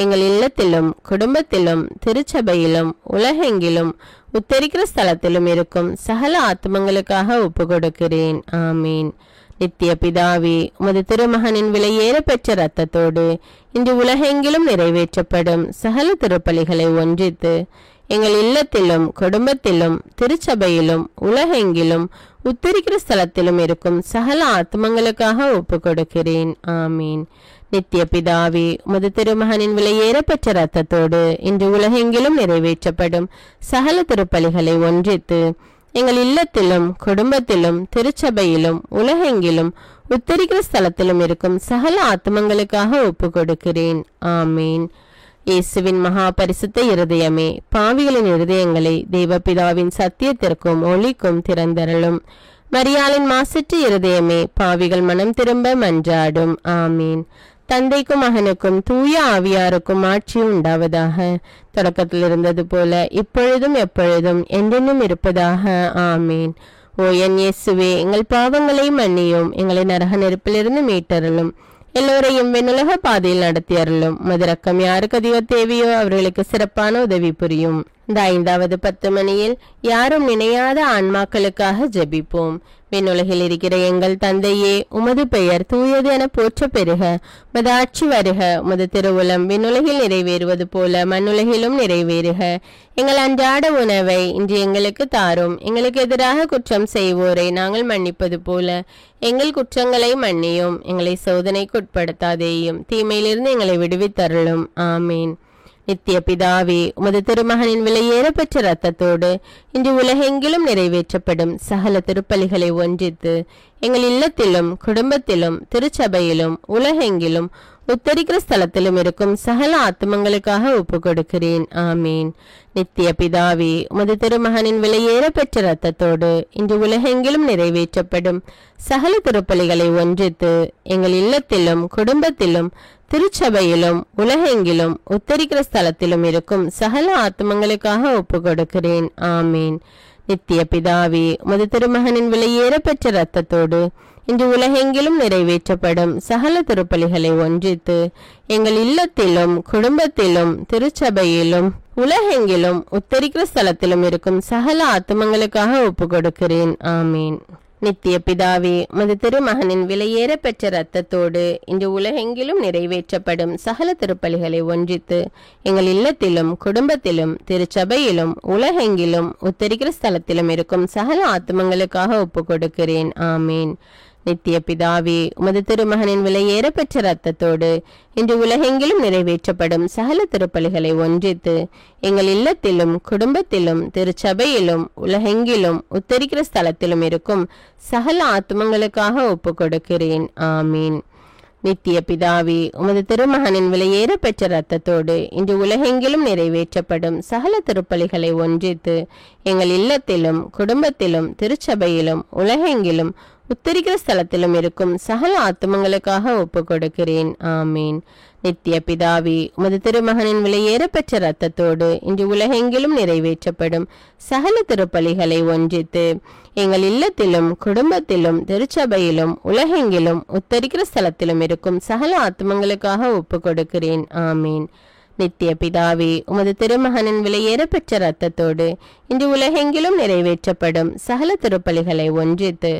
எங்கள் இல்லத்திலும் குடும்பத்திலும் திருச்சபையிலும் உலகெங்கிலும் உத்தரிக்கிற ஸ்தலத்திலும் இருக்கும் சகல ஆத்மங்களுக்காக ஒப்பு கொடுக்கிறேன். ஆமீன். நித்திய பிதாவே, உமது திருமகனின் விலையேற பெற்ற இரத்தத்தோடு இன்று உலகெங்கிலும் நிறைவேற்றப்படும் சகல திருப்பலிகளை ஒன்றித்து எங்கள் இல்லத்திலும் குடும்பத்திலும் திருச்சபையிலும் உலகெங்கிலும் உத்தரிக்கிற ஸ்தலத்திலும் இருக்கும் சகல ஆத்மங்களுக்காக ஒப்பு கொடுக்கிறேன். ஆமீன். நித்திய பிதாவே, உமது திருமகனின் விலையேறப்பெற்ற இரத்தத்தோடு இன்று உலகெங்கிலும் நிறைவேற்றப்படும் சகல திருப்பலிகளை ஒன்றித்து எங்கள் இல்லத்திலும் குடும்பத்திலும் திருச்சபையிலும் உலகெங்கிலும் உத்தரிக்கிற ஸ்தலத்திலும் இருக்கும் சகல ஆத்மங்களுக்காக ஒப்பு கொடுக்கிறேன். ஆமீன். இயேசுவின் மகா பரிசுத்த இருதயமே, பாவிகளின் இருதயங்களை தேவபிதாவின் சத்தியத்திற்கும் ஒளிக்கும் திறந்தருளும். மரியாளின் மாசற்ற இருதயமே, பாவிகள் மனம் திரும்ப மன்றாடும். ஆமீன். தந்தைக்கும் மகனுக்கும் தூய ஆவியாருக்கும் ஆட்சி உண்டாவதாக. தொடக்கத்தில் இருந்தது போல இப்பொழுதும் எப்பொழுதும் என்றென்னும் இருப்பதாக. ஆமீன். ஓ என் இயேசுவே, எங்கள் பாவங்களை மன்னியும், எங்களை நரக நெருப்பிலிருந்து மீட்டருளும், எல்லோரையும் வெண்ணுலக பாதையில் நடத்தி அருளும். மதுரக்கம் யாருக்கு அதிக தேவையோ அவர்களுக்கு சிறப்பான உதவி புரியும். இந்த 5வது 10 மணியில் யாரும் நினையாத ஆன்மாக்களுக்காக ஜெபிப்போம். விண்ணுலகில் இருக்கிற எங்கள் தந்தையே, உமது பெயர் தூயது என போற்ற பெறுக. உமது ஆட்சி வருக. உமது திருவுளம் விண்ணுலகில் நிறைவேறுவது போல மண்ணுலகிலும் நிறைவேறுக. எங்கள் அன்றாட உணவை இன்று எங்களுக்கு தாரும். எங்களுக்கு எதிராக குற்றம் செய்வோரை நாங்கள் மன்னிப்பது போல எங்கள் குற்றங்களை மன்னியும். எங்களை சோதனைக்கு உட்படுத்தாதேயும், தீமையிலிருந்து எங்களை விடுவித்தருளும். ஆமீன். நித்திய பிதாவே, உமது திருமகனின் விலையேறப்பெற்ற இரத்தத்தோடு இன்று உலகெங்கிலும் நிறைவேற்றப்படும் சகல திருப்பலிகளை ஒன்றித்து எங்கள் இல்லத்திலும் குடும்பத்திலும் திருச்சபையிலும் உலகெங்கிலும் உத்தரிக்கிற ஸ்தலத்திலும் இருக்கும் சகல ஆத்மங்களுக்காக ஒப்பு கொடுக்கிறேன். ஆமீன். நித்திய பிதாவே, உமது திருமகனின் விலையேறப்பெற்ற இரத்தத்தோடு இன்று உலகெங்கிலும் நிறைவேற்றப்படும் சகல திருப்பலிகளை ஒன்றித்து எங்கள் இல்லத்திலும் குடும்பத்திலும் திருச்சபையிலும் உலகெங்கிலும் உத்தரிக்கிற ஸ்தலத்திலும் இருக்கும் சகல ஆத்மங்களுக்காக ஒப்பு கொடுக்கிறேன். ஆமீன். நித்திய பிதாவே, உமது திருமகனின் விலையேறப்பெற்ற இரத்தத்தோடு இன்று உலகெங்கிலும் நிறைவேற்றப்படும் சகல திருப்பலிகளை ஒன்றித்து எங்கள் இல்லத்திலும் குடும்பத்திலும் திருச்சபையிலும் உலகெங்கிலும் உத்தரிக்கிற ஸ்தலத்திலும் இருக்கும் சகல ஆத்மங்களுக்காக ஒப்பு கொடுக்கிறேன். ஆமீன். நித்திய பிதாவே, உமது திருமகனின் விலையேறப்பெற்ற இரத்தத்தோடு இன்று உலகெங்கிலும் நிறைவேற்றப்படும் சகல திருப்பலிகளை ஒன்றித்து எங்கள் இல்லத்திலும் குடும்பத்திலும் திருச்சபையிலும் உலகெங்கிலும் உத்தரிக்கிற ஸ்தலத்திலும் இருக்கும் சகல ஆத்மங்களுக்காக ஒப்பு கொடுக்கிறேன். ஆமீன். நித்திய பிதாவே, உமது திருமகனின் விலையேறப்பெற்ற இரத்தத்தோடு இன்று உலகெங்கிலும் நிறைவேற்றப்படும் சகல திருப்பலிகளை ஒன்றித்து எங்கள் இல்லத்திலும் குடும்பத்திலும் திருச்சபையிலும் உலகெங்கிலும் உத்தரிக்கிற ஸ்தலத்திலும் இருக்கும் சகல ஆத்மங்களுக்காக ஒப்பு கொடுக்கிறேன். ஆமீன். நித்திய பிதாவே, உமது திருமகனின் விலையேறப்பெற்ற இரத்தத்தோடு இன்று உலகெங்கிலும் நிறைவேற்றப்படும் சகல திருப்பலிகளை ஒன்றித்து எங்கள் இல்லத்திலும் குடும்பத்திலும் திருச்சபையிலும் உலகெங்கிலும் உத்தரிக்கிற ஸ்தலத்திலும் இருக்கும் சகல ஆத்மங்களுக்காக ஒப்பு கொடுக்கிறேன். ஆமீன். நித்திய பிதாவே, உமது திருமகனின் விலையேறப்பெற்ற இரத்தத்தோடு இன்று உலகெங்கிலும் நிறைவேற்றப்படும் சகல திருப்பலிகளை ஒன்றித்து எங்கள் இல்லத்திலும் குடும்பத்திலும் திருச்சபையிலும் உலகெங்கிலும் உத்தரிக்கிற ஸ்தலத்திலும் இருக்கும் சகல ஆத்மங்களுக்காக ஒப்பு கொடுக்கிறேன். ஆமீன். நித்திய பிதாவே, உமது திருமகனின் விலையேறப்பெற்ற இரத்தத்தோடு இன்று உலகெங்கிலும் நிறைவேற்றப்படும் சகல திருப்பலிகளை ஒன்றித்து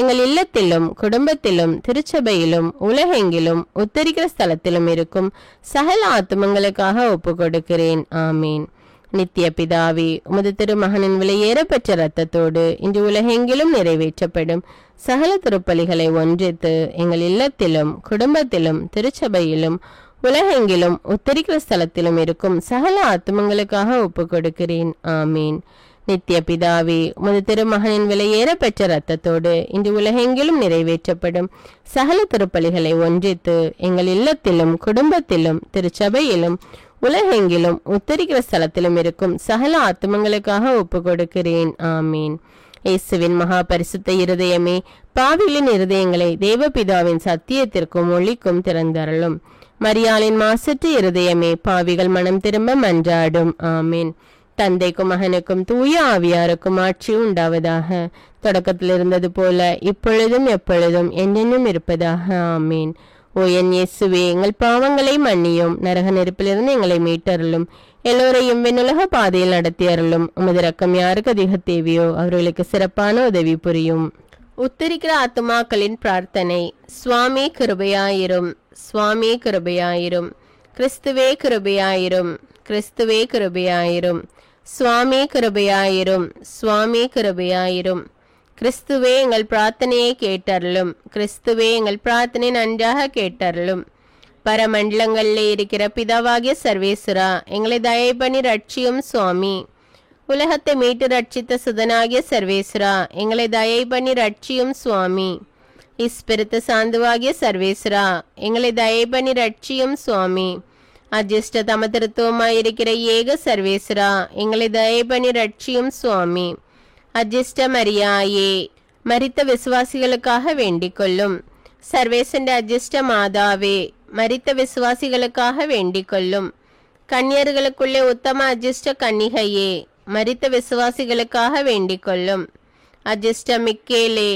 எங்கள் இல்லத்திலும் குடும்பத்திலும் திருச்சபையிலும் உலகெங்கிலும் உத்தரிக்கிற ஸ்தலத்திலும் இருக்கும் சகல ஆத்மங்களுக்காக ஒப்பு கொடுக்கிறேன். ஆமீன். நித்திய பிதாவே, உமது திருமகனின் விலையேறப்பெற்ற இரத்தத்தோடு இன்று உலகெங்கிலும் நிறைவேற்றப்படும் சகல திருப்பலிகளை ஒன்றித்து எங்கள் இல்லத்திலும் குடும்பத்திலும் திருச்சபையிலும் உலகெங்கிலும் உத்தரிக்கிற ஸ்தலத்திலும் இருக்கும் சகல ஆத்மங்களுக்காக ஒப்பு கொடுக்கிறேன். ஆமீன். நித்திய பிதாவே, உமது திருமகனின் விலையேறப்பெற்ற இரத்தத்தோடு இன்று உலகெங்கிலும் நிறைவேற்றப்படும் சகல திருப்பலிகளை ஒன்றித்து எங்கள் இல்லத்திலும் குடும்பத்திலும் திருச்சபையிலும் உலகெங்கிலும் உத்தரிக்கிற ஸ்தலத்திலும் இருக்கும் சகல ஆத்மங்களுக்காக ஒப்பு கொடுக்கிறேன். ஆமீன். இயேசுவின் மகா பரிசுத்த இருதயமே, பாவிகளின் இருதயங்களை தேவபிதாவின் சத்தியத்திற்கும் ஒளிக்கும் திறந்தருளும். மரியாளின் மாசற்ற இருதயமே, பாவிகள் மனம் திரும்ப மன்றாடும். ஆமீன். தந்தைக்கும் மகனுக்கும் தூய ஆவியாருக்கும் ஆட்சி உண்டாவதாக. தொடக்கத்தில் இருந்தது போல இப்பொழுதும் எப்பொழுதும் என்றென்னும் இருப்பதாக. ஆமீன். ஓ என் இயேசுவே, எங்கள் பாவங்களை மன்னியும், நரக நெருப்பிலிருந்து எங்களை மீட்டருளும், எல்லோரையும் விண்ணுலக பாதையில் நடத்தி அருளும். உமது இரக்கம் யாருக்கு அதிக தேவையோ அவர்களுக்கு சிறப்பான உதவி புரியும். உத்தரிக்கிற ஆத்துமாக்களின் பிரார்த்தனை. சுவாமி கிருபையாயிரும், சுவாமி கிருபையாயிரும், கிறிஸ்துவே கிருபையாயிரும், கிறிஸ்துவே கிருபையாயிரும், சுவாமி கிருபையாயிரும், சுவாமி கிருபையாயிரும். கிறிஸ்துவே எங்கள் பிரார்த்தனையை கேட்டருளும், கிறிஸ்துவே எங்கள் பிரார்த்தனை நன்றாக கேட்டருளும். பரமண்டலங்களில் இருக்கிற பிதாவாகிய சர்வேஸ்வரா, எங்களை தயை பண்ணி ரட்சியும் சுவாமி. உலகத்தை மீட்டு ரட்சித்த சுதனாகிய சர்வேஸ்வரா, எங்களை தயை பண்ணி ரட்சியும் சுவாமி. இஸ்பிரித்து சாந்துவாகிய சர்வேஸ்வரா, எங்களை தயை பண்ணி ரட்சியும் சுவாமி. அஜிஷ்ட தமதிருத்துவமாயிருக்கிற ஏக சர்வேஸ்வரா, எங்களை தயை பண்ணி ரட்சியும் சுவாமி. அஜிஷ்ட மரியாயே, மரித்த விசுவாசிகளுக்காக வேண்டிக் கொள்ளும். சர்வேசண்ட அஜிஷ்ட மாதாவே, மரித்த விசுவாசிகளுக்காக வேண்டிக் கொள்ளும். கன்னியர்களுக்குள்ளே உத்தம அஜிஷ்ட கன்னிகையே, மரித்த விசுவாசிகளுக்காக வேண்டிக் கொள்ளும். அஜிஷ்ட மிக்கேலே,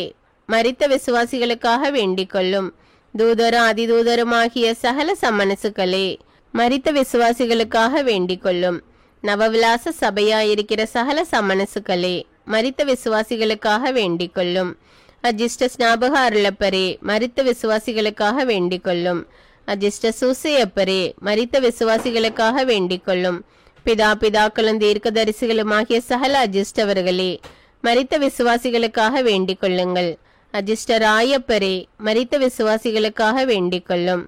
மரித்த விசுவாசிகளுக்காக வேண்டிக் கொள்ளும். தூதரும் அதிதூதருமாகிய சகல சம்மனசுக்களே, மரித்த விசுவாசிகளுக்காக வேண்டிக் கொள்ளும். நவவிலாச சபையாயிருக்கிற சகல சம்மனசுக்களே, மரித்த விசுவாசிகளுக்காக வேண்டிக் கொள்ளும். அஜிஷ்ட ஸ்நாபக அருளப்பரே, மரித்த விசுவாசிகளுக்காக வேண்டிக் கொள்ளும். அஜிஷ்ட சூசையப்பரே, மரித்த விசுவாசிகளுக்காக வேண்டிக் கொள்ளும். பிதாக்களும் தீர்க்கதரிசிகளுமாகிய சகல அஜிஷ்டவர்களே, மரித்த விசுவாசிகளுக்காக வேண்டிக் கொள்ளுங்கள். அஜிஷ்ட ராயப்பரே, மரித்த விசுவாசிகளுக்காக வேண்டிக் கொள்ளும்.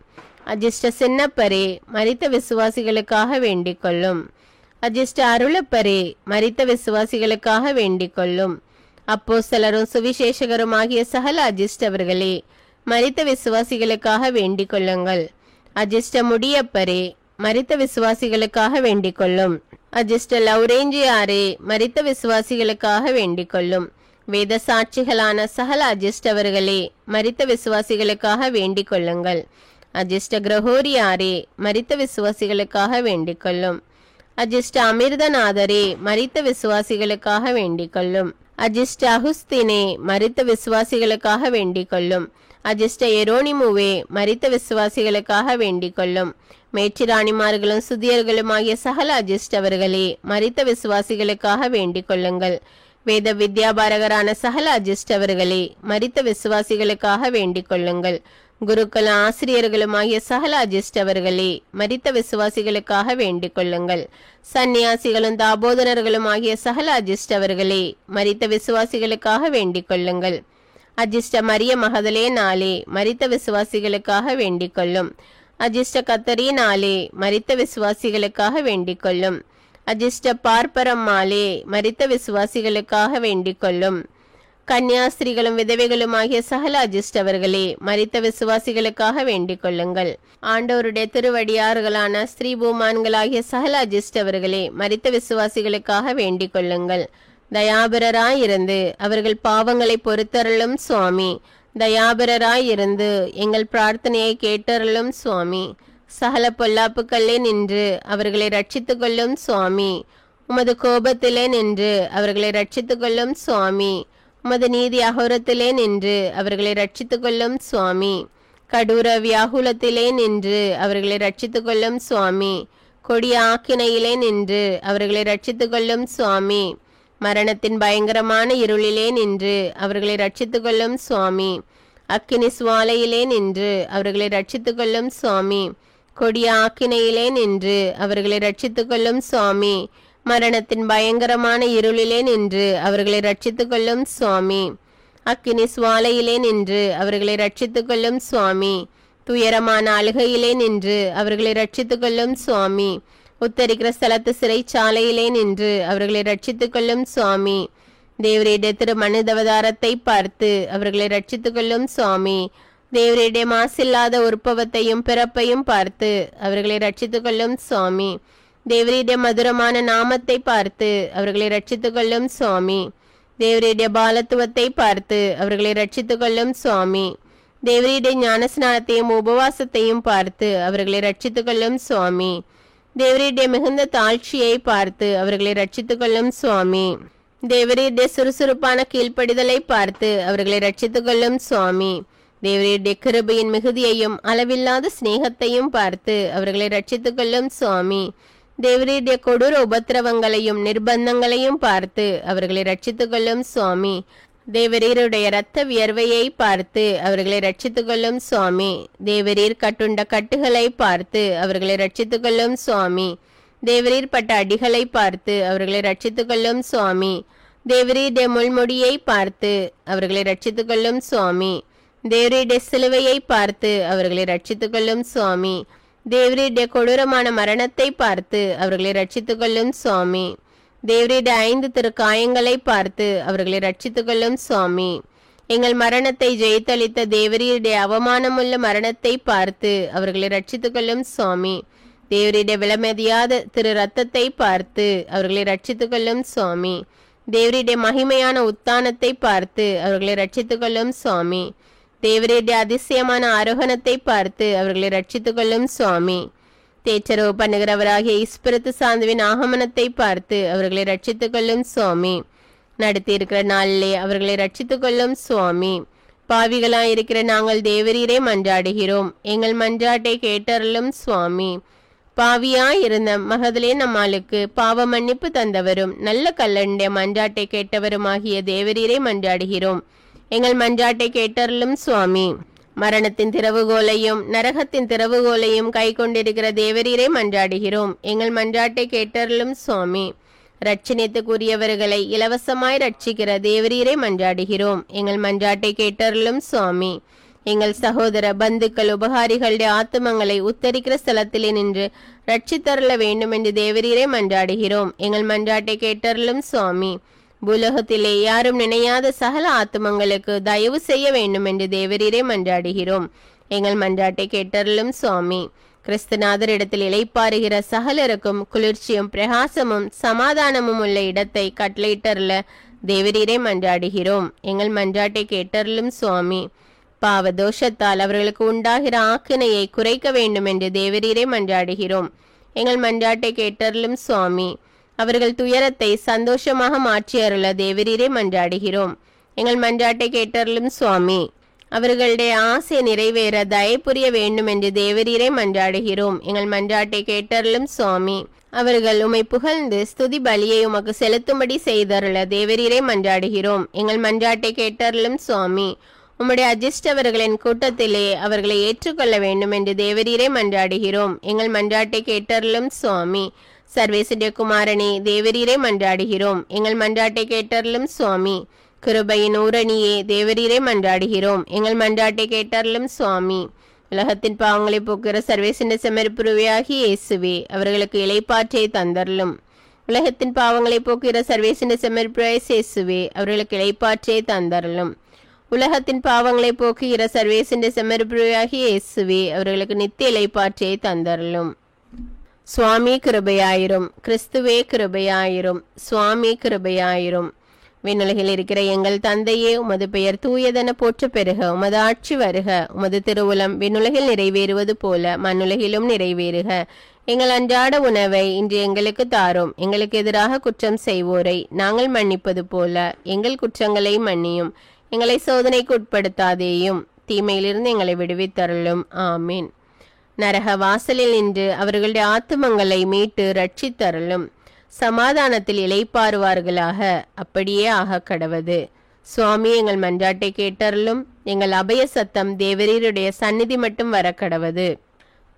அஜிஷ்ட சின்னப்பரே, மரித்த விசுவாசிகளுக்காக வேண்டிக் கொள்ளும். அஜிஷ்ட அருளப்பரே, மரித்த விசுவாசிகளுக்காக வேண்டிக் கொள்ளும். அப்போஸ்தலரும் சுவிசேஷகருமாகிய சகல அஜிஷ்டவர்களே, மரித்த விசுவாசிகளுக்காக வேண்டிக் கொள்ளுங்கள். அஜிஷ்ட முடியப்பரே, மரித்த விசுவாசிகளுக்காக வேண்டிக் கொள்ளும். அஜிஷ்ட லௌரேஞ்சியாரே, மரித்த விசுவாசிகளுக்காக வேண்டிக் கொள்ளும். வேத சாட்சிகளான சகல அஜிஷ்டவர்களே, மரித்த விசுவாசிகளுக்காக வேண்டிக் கொள்ளுங்கள். அஜிஷ்ட கிரகோரியாரே, மரித்த விசுவாசிகளுக்காக வேண்டிக் கொள்ளும். அஜிஷ்ட அமிர்தநாதரே, மரித்த விசுவாசிகளுக்காக வேண்டிக் கொள்ளும். அஜிஷ்ட அகுஸ்தினே, மரித்த விசுவாசிகளுக்காக வேண்டிக் கொள்ளும். அஜிஷ்ட எரோனிமுவே, மரித்த விசுவாசிகளுக்காக வேண்டிக் கொள்ளும். மேற்றிராணிமார்களும் சுதியர்களுமாகிய சகல அஜிஷ்டவர்களே, மரித்த விசுவாசிகளுக்காக வேண்டிக் கொள்ளுங்கள். வேத வித்யாபாரகரான சகல அஜிஷ்டவர்களே, மரித்த விசுவாசிகளுக்காக வேண்டிக் கொள்ளுங்கள். குருக்களும் ஆசிரியர்களுமாகிய சகல அஜிஷ்டவர்களே, மரித்த விசுவாசிகளுக்காக வேண்டிக் கொள்ளுங்கள். சந்நியாசிகளும் தாபோதனர்களுமாகிய சகல அஜிஷ்டவர்களே, மரித்த விசுவாசிகளுக்காக வேண்டிக் கொள்ளுங்கள். அஜிஷ்ட மரிய மகதலே நாளே, மரித்த விசுவாசிகளுக்காக வேண்டிக் கொள்ளும். அஜிஷ்ட கத்தரீனாலே, மரித்த விசுவாசிகளுக்காக வேண்டிக் கொள்ளும். அஜிஷ்ட பார்ப்பரம்மாளே, மரித்த விசுவாசிகளுக்காக வேண்டிக் கொள்ளும். கன்னியாஸ்திரிகளும் விதவைகளுமாகிய சகல அஜிஷ்டவர்களே, மரித்த விசுவாசிகளுக்காக வேண்டிக் கொள்ளுங்கள். ஆண்டவருடைய திருவடியார்களான ஸ்ரீ பூமான்களாகிய சகல அஜிஷ்டவர்களே, மரித்த விசுவாசிகளுக்காக வேண்டிக் கொள்ளுங்கள். தயாபரராயிருந்து அவர்கள் பாவங்களை பொறுத்தருளும் சுவாமி. தயாபரராயிருந்து எங்கள் பிரார்த்தனையை கேட்டருளும் சுவாமி. சகல பொல்லாப்புக்களே நின்று அவர்களை ரட்சித்துக் கொள்ளும் சுவாமி. உமது கோபத்திலே நின்று அவர்களை ரட்சித்துக் கொள்ளும் சுவாமி. உமது நீதி அகோரத்திலே நின்று அவர்களை ரட்சித்துக் கொள்ளும் சுவாமி. கடூர வியாகுலத்திலே நின்று அவர்களை ரட்சித்துக் கொள்ளும் சுவாமி. கொடிய ஆக்கினையிலே நின்று அவர்களை ரட்சித்துக் கொள்ளும் சுவாமி. மரணத்தின் பயங்கரமான இருளிலே நின்று அவர்களை ரட்சித்துக் கொள்ளும் சுவாமி. அக்கினி சுவாலையிலே நின்று அவர்களை ரட்சித்துக் கொள்ளும் சுவாமி. கொடிய ஆக்கினையிலே நின்று அவர்களை ரட்சித்துக் கொள்ளும் சுவாமி. மரணத்தின் பயங்கரமான இருளிலே நின்று அவர்களை ரட்சித்துக் கொள்ளும் சுவாமி. அக்கினி சுவாலையிலே நின்று அவர்களை ரட்சித்துக் கொள்ளும் சுவாமி. துயரமான அழுகையிலே நின்று அவர்களை ரட்சித்துக் கொள்ளும் சுவாமி. உத்தரிக்கிற ஸ்தலத்து சிறைச்சாலையிலே நின்று அவர்களை ரட்சித்துக் கொள்ளும் சுவாமி. தேவருடைய திரு மனிதவதாரத்தை பார்த்து அவர்களை ரட்சித்துக் கொள்ளும் சுவாமி. தேவருடைய மாசில்லாத உற்பவத்தையும் பிறப்பையும் பார்த்து அவர்களை ரட்சித்துக் கொள்ளும் சுவாமி. தேவருடைய மதுரமான நாமத்தை பார்த்து அவர்களை ரட்சித்துக் கொள்ளும் சுவாமி. தேவருடைய பாலத்துவத்தை பார்த்து அவர்களை ரட்சித்துக் கொள்ளும் சுவாமி. தேவருடைய ஞானஸ்நானத்தையும் உபவாசத்தையும் பார்த்து அவர்களை ரட்சித்துக் கொள்ளும் சுவாமி. தேவருடைய மிகுந்த தாழ்ச்சியை பார்த்து அவர்களை ரட்சித்துக் கொள்ளும் சுவாமி. தேவருடைய சுறுசுறுப்பான கீழ்ப்படிதலை பார்த்து அவர்களை ரட்சித்துக் கொள்ளும் சுவாமி. தேவருடைய கிருபையின் மிகுதியையும் அளவில்லாத சிநேகத்தையும் பார்த்து அவர்களை ரட்சித்துக் கொள்ளும் சுவாமி. தேவருடைய கொடூர உபத்திரவங்களையும் நிர்பந்தங்களையும் பார்த்து அவர்களை ரட்சித்துக் கொள்ளும் சுவாமி. தேவரீருடைய இரத்த வியர்வையை பார்த்து அவர்களை ரட்சித்துக் கொள்ளும் சுவாமி. தேவரீர் கட்டுண்ட கட்டுகளை பார்த்து அவர்களை ரட்சித்துக் கொள்ளும் சுவாமி. தேவரீர் பட்ட அடிகளை பார்த்து அவர்களை ரட்சித்துக் கொள்ளும் சுவாமி. தேவரீருடைய முள்முடியை பார்த்து அவர்களை ரட்சித்துக் கொள்ளும் சுவாமி. தேவரீருடைய சிலுவையை பார்த்து அவர்களை ரட்சித்துக் கொள்ளும் சுவாமி. தேவரீருடைய கொடூரமான மரணத்தை பார்த்து அவர்களை ரட்சித்துக் கொள்ளும் சுவாமி. தேவரீருடைய 5 திருக்காயங்களை பார்த்து அவர்களை ரட்சித்துக் கொள்ளும் சுவாமி. எங்கள் மரணத்தை ஜெயித்தளித்த தேவரீருடைய அவமானமுள்ள மரணத்தை பார்த்து அவர்களை ரட்சித்துக் கொள்ளும் சுவாமி. தேவரீருடைய விலைமதியாத திரு ரத்தத்தை பார்த்து அவர்களை ரட்சித்துக் கொள்ளும் சுவாமி. தேவரீருடைய மகிமையான உத்தானத்தை பார்த்து அவர்களை ரட்சித்துக் கொள்ளும் சுவாமி. தேவரீருடைய அதிசயமான ஆரோகணத்தை பார்த்து அவர்களை ரட்சித்துக் கொள்ளும் சுவாமி. தேச்சரவு பண்ணுகிறவராகிய ஈஸ்வரத்து சாந்துவின் ஆகமனத்தை பார்த்து அவர்களை ரட்சித்துக் கொள்ளும் சுவாமி. நடத்தி இருக்கிற நாளிலே அவர்களை ரட்சித்துக் கொள்ளும் சுவாமி. பாவிகளாயிருக்கிற நாங்கள் தேவரீரே மன்றாடுகிறோம். எங்கள் மன்றாட்டை கேட்டருளும் சுவாமி. பாவியாயிருந்த மகதலே நம்மாளுக்கு பாவ மன்னிப்பு தந்தவரும் நல்ல கல்லனுடைய மன்றாட்டை கேட்டவருமாகிய தேவரீரே மன்றாடுகிறோம். எங்கள் மன்றாட்டை கேட்டருளும் சுவாமி. மரணத்தின் திறவுகோலையும் நரகத்தின் திறவுகோலையும் கை கொண்டிருக்கிற தேவரீரே மன்றாடுகிறோம். எங்கள் மன்றாட்டை கேட்டருளும் சுவாமி. ரட்சணியத்துக்குரியவர்களை இலவசமாய் ரட்சிக்கிற தேவரீரே மன்றாடுகிறோம். எங்கள் மன்றாட்டை கேட்டருளும் சுவாமி. எங்கள் சகோதர பந்துக்கள் உபகாரிகளுடைய ஆத்துமங்களை உத்தரிக்கிற ஸ்தலத்திலே நின்று ரட்சித்தருள வேண்டும் என்று தேவரீரே மன்றாடுகிறோம். எங்கள் மன்றாட்டை கேட்டருளும் சுவாமி. பூலோகத்திலே யாரும் நினையாத சகல ஆத்துமங்களுக்கு தயவு செய்ய வேண்டும் என்று தேவரீரே மன்றாடுகிறோம். எங்கள் மன்றாட்டை கேட்டருளும் சுவாமி. கிறிஸ்துநாதர் இடத்தில் இளைப்பாறுகிற சகலருக்கும் குளிர்ச்சியும் பிரகாசமும் சமாதானமும் உள்ள இடத்தை கட்டளையிட்டருள தேவரீரே மன்றாடுகிறோம். எங்கள் மன்றாட்டை கேட்டருளும் சுவாமி. பாவ தோஷத்தால் அவர்களுக்கு உண்டாகிற ஆக்கினையை குறைக்க வேண்டும் என்று தேவரீரே மன்றாடுகிறோம். எங்கள் மன்றாட்டை கேட்டருளும் சுவாமி. அவர்கள் துயரத்தை சந்தோஷமாக மாற்றி அருள தேவரீரே மன்றாடுகிறோம். எங்கள் மன்றாட்டை கேட்டருளும் சுவாமி. அவர்களுடைய ஆசை நிறைவேற தயை புரிய வேண்டும் என்று தேவரீரே மன்றாடுகிறோம். எங்கள் மன்றாட்டை கேட்டருளும் சுவாமி. அவர்கள் உம்மை புகழ்ந்து ஸ்துதி பலியை உமக்கு செலுத்தும்படி செய்தருள தேவரீரே மன்றாடுகிறோம். எங்கள் மன்றாட்டை கேட்டருளும் சுவாமி. உம்முடைய அஜிஷ்டவர்களின் கூட்டத்திலே அவர்களை ஏற்றுக்கொள்ள வேண்டும் என்று தேவரீரே மன்றாடுகிறோம். எங்கள் மன்றாட்டை கேட்டருளும் சுவாமி. சர்வேசுடைய குமாரனே தேவரீரே மன்றாடுகிறோம். எங்கள் மன்றாட்டை கேட்டருளும் சுவாமி. கிருபையின் ஊரணியே தேவரீரே மன்றாடுகிறோம். எங்கள் மன்றாட்டை கேட்டருளும் சுவாமி. உலகத்தின் பாவங்களை போக்குகிற சர்வேசின் செம்மறிப்புருவையாகி இயேசுவே அவர்களுக்கு இளைப்பாற்றியை தந்தருளும். உலகத்தின் பாவங்களை போக்குகிற சர்வேசின் செம்மறிப்புருவாய் இயேசுவே அவர்களுக்கு இளைப்பாற்றியை தந்தருளும். உலகத்தின் பாவங்களை போக்குகிற சர்வேசின் செம்மறிப்புருவாகி இயேசுவே அவர்களுக்கு நித்திய இளைப்பாற்றியை தந்தருளும். சுவாமி கிருபையாயிரும். கிறிஸ்துவே கிருபையாயிரும். சுவாமி கிருபையாயிரும். விண்ணுலகில் இருக்கிற எங்கள் தந்தையே, உமது பெயர் தூயதென போற்ற பெருக. உமது ஆட்சி வருக. உமது திருவுளம் விண்ணுலகில் நிறைவேறுவது போல மண்ணுலகிலும் நிறைவேறுக. எங்கள் அன்றாட உணவை இன்று எங்களுக்கு தாரும். எங்களுக்கு எதிராக குற்றம் செய்வோரை நாங்கள் மன்னிப்பது போல எங்கள் குற்றங்களை மன்னியும். எங்களை சோதனைக்கு உட்படுத்தாதேயும், தீமையிலிருந்து எங்களை விடுவித்தருளும். ஆமீன். நரக வாசலில் நின்று அவர்களுடைய ஆத்துமங்களை மீட்டு ரட்சித்தருளும். சமாதானத்தில் இளைப்பாறுவார்களாக. அப்படியே ஆக கடவது. சுவாமி எங்கள் மன்றாட்டை கேட்டருளும். எங்கள் அபய சத்தம் தேவரீருடைய சந்நிதி மட்டும் வர கடவது.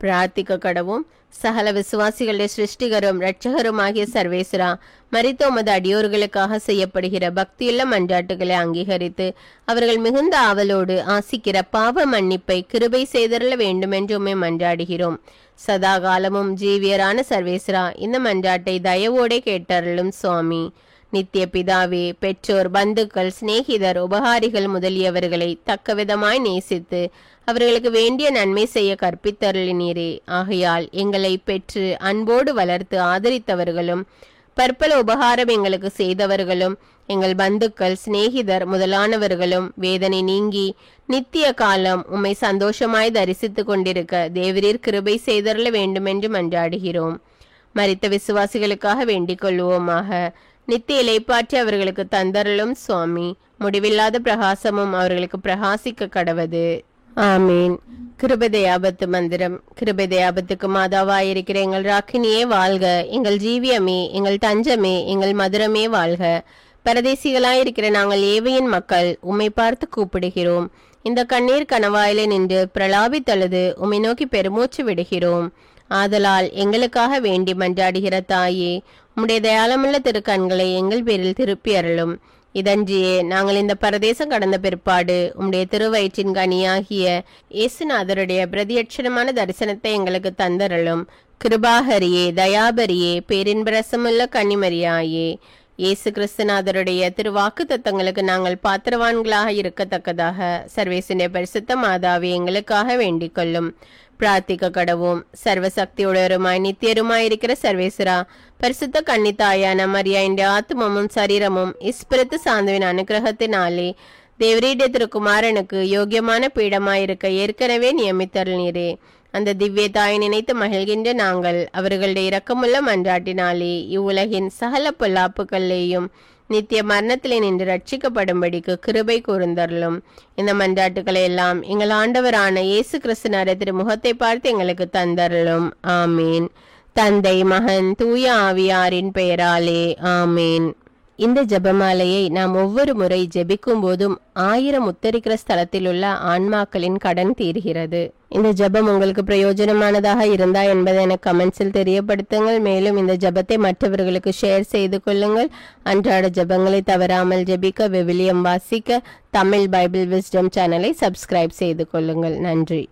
பிரார்த்திக்க கடவும். சகல விசுவாசிகளுடைய சிருஷ்டிகரும் இரட்சகருமாகிய சர்வேஸ்வரா, மரித்த உமது அடியோர்களுக்காக செய்யப்படுகிற பக்தியுள்ள மன்றாட்டுகளை அங்கீகரித்து அவர்கள் மிகுந்த ஆவலோடு ஆசிக்கிற பாவ மன்னிப்பை கிருபை செய்தருள வேண்டுமென்று உம்மை மன்றாடுகிறோம். சதா காலமும் ஜீவியரான சர்வேஸ்வரா, இந்த மன்றாட்டை தயவோடே கேட்டருளும் சுவாமி. நித்திய பிதாவே, பெற்றோர், பந்துக்கள், சிநேகிதர், உபகாரிகள் முதலியவர்களை தக்கவிதமாய் நேசித்து அவர்களுக்கு வேண்டிய நன்மை செய்ய கற்பித்தருளினீரே. ஆகையால் எங்களை பெற்று அன்போடு வளர்த்து ஆதரித்தவர்களும் பற்பல உபகாரம் எங்களுக்கு செய்தவர்களும் எங்கள் பந்துக்கள், சிநேகிதர் முதலானவர்களும் வேதனை நீங்கி நித்திய காலம் உம்மை சந்தோஷமாய் தரிசித்து கொண்டிருக்க தேவரீர் கிருபை செய்தருள வேண்டுமென்று மன்றாடுகிறோம். மரித்த விசுவாசிகளுக்காக வேண்டிக் கொள்வோமாக. நித்திய இளைப்பாற்றி அவர்களுக்கு தந்தருளும் சுவாமி. முடிவில்லாத பிரகாசமும் அவர்களுக்கு பிரகாசிக்க கடவது. ஆமீன். கிருபதயாபத்து மந்திரம். கிருபதயாபத்துக்கு மாதாவாயிருக்கிற எங்கள் ராக்கினியே வாழ்க. எங்கள் ஜீவியமே, எங்கள் தஞ்சமே, எங்கள் மதுரமே வாழ்க. பரதேசிகளாயிருக்கிற நாங்கள் ஏவையின் மக்கள் உம்மை பார்த்து கூப்பிடுகிறோம். இந்த கண்ணீர் கணவாயிலே நின்று பிரலாபித்தழுது உம்மை நோக்கி பெருமூச்சு விடுகிறோம். ஆதலால் எங்களுக்காக வேண்டி மன்றாடுகிற தாயே, உம்முடைய தயாளமுள்ள திருக்கண்களை எங்கள் பேரில் திருப்பி அருளும். இதன்றியே நாங்கள் இந்த பரதேசம் கடந்த பிற்பாடு உம்முடைய திருவயிற்றின் கனியாகிய இயேசுநாதருடைய பிரதியட்சணமான தரிசனத்தை எங்களுக்கு தந்தருளும். கிருபாகரியே, தயாபரியே, பேரின்பரசமுள்ள கன்னிமரியாயே, இயேசு கிறிஸ்துநாதருடைய திருவாக்கு தத்தங்களுக்கு நாங்கள் பாத்திரவான்களாக இருக்கத்தக்கதாக சர்வேசுடைய பரிசுத்த மாதாவே எங்களுக்காக வேண்டிக் கொள்ளும். பிரார்த்திக்க கடவும். சர்வசக்தியுடையருமாய் நித்தியருமாய் இருக்கிற சர்வேஸ்வரா, பரிசுத்த கன்னித்தாயான மரியாயின் ஆத்மமும் சரீரமும் இஸ்பிரித்து சாந்துவின் அனுகிரகத்தினாலே தேவரீடைய திருக்குமாரனுக்கு யோக்கியமான பீடமாயிருக்க ஏற்கனவே நியமித்தருளீரே. அந்த திவ்ய தாயை நினைத்து மகிழ்கின்ற நாங்கள் அவர்களுடைய இரக்கமுள்ள மன்றாட்டினாலே இவ்வுலகின் சகல பொல்லாப்புகளையும் நித்திய மரணத்திலே நின்று ரட்சிக்கப்படும்படிக்கு கிருபை கூர்ந்தருளும். இந்த மன்றாட்டுக்களை எல்லாம் எங்கள் ஆண்டவரான இயேசு கிறிஸ்துவின் திருமுகத்தை பார்த்து எங்களுக்கு தந்தருளும். ஆமீன். தந்தை, மகன், தூய ஆவியாரின் பெயராலே ஆமீன். இந்த ஜெபமாலையை நாம் ஒவ்வொரு முறை ஜெபிக்கும் போதும் 1000 உத்தரிக்கிற ஸ்தலத்தில் உள்ள ஆன்மாக்களின் கடன் தீர்கிறது. இந்த ஜெபம் உங்களுக்கு பிரயோஜனமானதாக இருந்தா என்பதை எனக்கு கமெண்ட்ஸில் தெரியப்படுத்துங்கள். மேலும் இந்த ஜெபத்தை மற்றவர்களுக்கு ஷேர் செய்து கொள்ளுங்கள். அன்றாட ஜெபங்களை தவறாமல் ஜெபிக்க, விவிலியம் வாசிக்க தமிழ் பைபிள் விஸ்டம் சேனலை சப்ஸ்கிரைப் செய்து கொள்ளுங்கள். நன்றி.